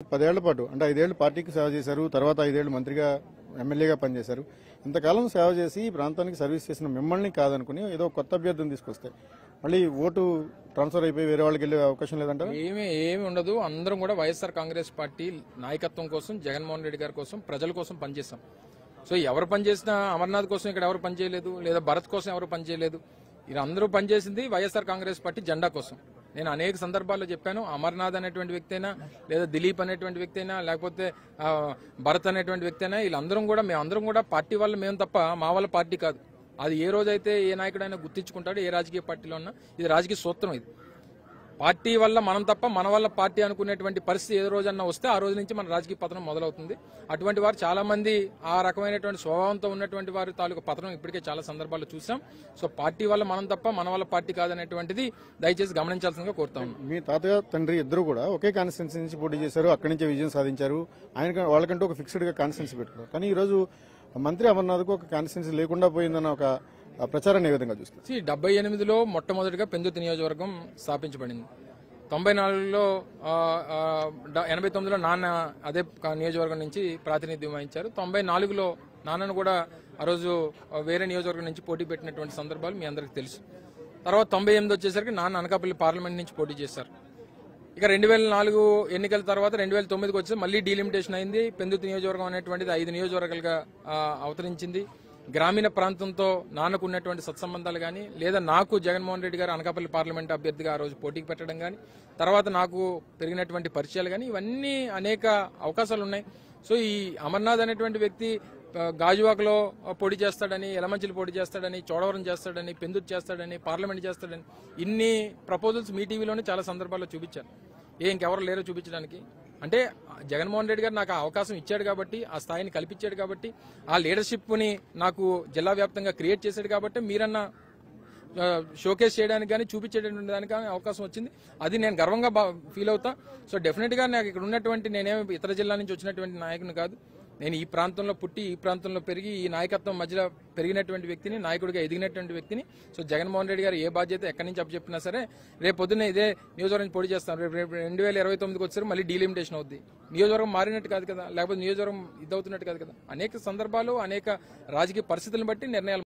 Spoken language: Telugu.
10 ఏళ్ల పాటు అంటే 5 ఏళ్లు పార్టీకి సేవ చేశారు. తర్వాత 5 ఏళ్లు మంత్రిగా ఎమ్మెల్యేగా పనిచేశారు. ఇంతకాలం సేవ చేసి ఈ ప్రాంతానికి సర్వీస్ చేసిన మిమ్మల్ని కాదనుకుని ఏదో కొత్త అభ్యర్థిని తీసుకొస్తే మళ్ళీ ఓటు ట్రాన్స్ఫర్ అయిపోయి వేరే వాళ్ళకి వెళ్ళే అవకాశం లేదంటారా? ఏమి ఉండదు. అందరం కూడా వైఎస్ఆర్ కాంగ్రెస్ పార్టీ నాయకత్వం కోసం, జగన్మోహన్ రెడ్డి గారి కోసం, ప్రజల కోసం పనిచేస్తాం. సో ఎవరు పనిచేసినా అమర్నాథ్ కోసం ఇక్కడ ఎవరు పనిచేయలేదు, లేదా భరత్ కోసం ఎవరు పనిచేయలేదు. ఇలా అందరూ పనిచేసింది వైఎస్ఆర్ కాంగ్రెస్ పార్టీ జెండా కోసం. నేను అనేక సందర్భాల్లో చెప్పాను. అమర్నాథ్ అనేటువంటి వ్యక్తి అయినా, లేదా దిలీప్ అనేటువంటి వ్యక్తి అయినా, లేకపోతే భరత్ అనేటువంటి వ్యక్తి అయినా, వీళ్ళందరం కూడా మేమందరం కూడా పార్టీ వల్ల మేము తప్ప మా వాళ్ళ పార్టీ కాదు. అది ఏ రోజైతే ఏ నాయకుడైనా గుర్తించుకుంటాడు, ఏ రాజకీయ పార్టీలో ఉన్నా, ఇది రాజకీయ సూత్రం. ఇది పార్టీ వల్ల మనం తప్ప మన వల్ల పార్టీ అనుకునేటువంటి పరిస్థితి ఏ రోజన్నా వస్తే ఆ రోజు నుంచి మన రాజకీయ పతనం మొదలవుతుంది. అటువంటి వారు చాలా మంది ఆ రకమైనటువంటి స్వభావంతో ఉన్నటువంటి వారి తాలూకు పతనం ఇప్పటికే చాలా సందర్భాల్లో చూసాం. సో పార్టీ వల్ల మనం తప్ప మన వల్ల పార్టీ కాదనేటువంటిది దయచేసి గమనించాల్సిందిగా కోరుతాం. మీ తాతయ్య తండ్రి ఇద్దరు కూడా ఒకే కాన్స్టిట్యున్సీ నుంచి పోటీ చేశారు, అక్కడి నుంచే విజయం సాధించారు. వాళ్ళకంటూ ఒక ఫిక్స్డ్ గా కాన్స్టిట్యున్సీ పెట్టుకున్నారు. కానీ ఈ రోజు మంత్రి అమర్నాథ్కు ఒక కాన్స్టిట్యున్సీ లేకుండా పోయిందన్న ఒక ప్రచారాన్ని ఏ విధంగా చూస్తారు? 78లో మొట్టమొదటిగా పెందుర్తి నియోజకవర్గం స్థాపించబడింది. 94లో 89లో నాన్న అదే నియోజకవర్గం నుంచి ప్రాతినిధ్యం వహించారు. 94లో నాన్నను కూడా ఆ రోజు వేరే నియోజకవర్గం నుంచి పోటీ పెట్టినటువంటి సందర్భాలు మీ అందరికీ తెలుసు. తర్వాత 98 వచ్చేసరికి నాన్న అనకాపల్లి పార్లమెంట్ నుంచి పోటీ చేశారు. ఇక 2004 ఎన్నికల తర్వాత 2009కి వచ్చి మళ్లీ డీలిమిటేషన్ అయింది. పెందుర్తి నియోజకవర్గం అనేటువంటిది 5 నియోజకవర్గాలుగా అవతరించింది. గ్రామీణ ప్రాంతంతో నాన్నకు ఉన్నటువంటి సత్సంబంధాలు కానీ, లేదా నాకు జగన్మోహన్ రెడ్డి గారు అనకాపల్లి పార్లమెంట్ అభ్యర్థిగా ఆ రోజు పోటీకి పెట్టడం కానీ, తర్వాత నాకు పెరిగినటువంటి పరిచయాలు కానీ, ఇవన్నీ అనేక అవకాశాలు ఉన్నాయి. సో ఈ అమర్నాథ్ అనేటువంటి వ్యక్తి గాజువాకలో పోటీ చేస్తాడని, ఎలమంచిలో పోటీ చేస్తాడని, చోడవరం చేస్తాడని, పెందుర్తి చేస్తాడని, పార్లమెంట్ చేస్తాడని ఇన్ని ప్రపోజల్స్ మీ టీవీలోనే చాలా సందర్భాల్లో చూపించారు. ఇంకెవరు లేరో చూపించడానికి. అంటే జగన్మోహన్ రెడ్డి గారు నాకు ఆ అవకాశం ఇచ్చాడు కాబట్టి, ఆ స్థాయిని కల్పించాడు కాబట్టి, ఆ లీడర్షిప్ని నాకు జిల్లా వ్యాప్తంగా క్రియేట్ చేశాడు కాబట్టి మీరన్నా షోకేస్ చేయడానికి కానీ, చూపించేటువంటి దానికి కానీ అవకాశం వచ్చింది. అది నేను గర్వంగా ఫీల్ అవుతా. సో డెఫినెట్గా నాకు ఇక్కడ ఉన్నటువంటి నేనేమి ఇతర జిల్లా నుంచి వచ్చినటువంటి నాయకుని కాదు. నేను ఈ ప్రాంతంలో పుట్టి, ఈ ప్రాంతంలో పెరిగి, ఈ నాయకత్వం మధ్యలో పెరిగినటువంటి వ్యక్తిని, నాయకుడిగా ఎదిగినటువంటి వ్యక్తిని. సో జగన్మోహన్ రెడ్డి గారు ఏ బాధ్యత ఎక్కడి నుంచి అప్పచెప్పినా సరే రేపు పొద్దున్న ఇదే నియోజకవర్గం పోటీ చేస్తాను. రేపు 2029కి వచ్చారు మళ్ళీ డీలిమిటేషన్ అవుద్ది. నియోజకవర్గం మారినట్టు కాదు కదా, లేకపోతే నియోజకవర్గం ఇదవుతున్నట్టు కాదు కదా. అనేక సందర్భాలు, అనేక రాజకీయ పరిస్థితులను బట్టి నిర్ణయాలు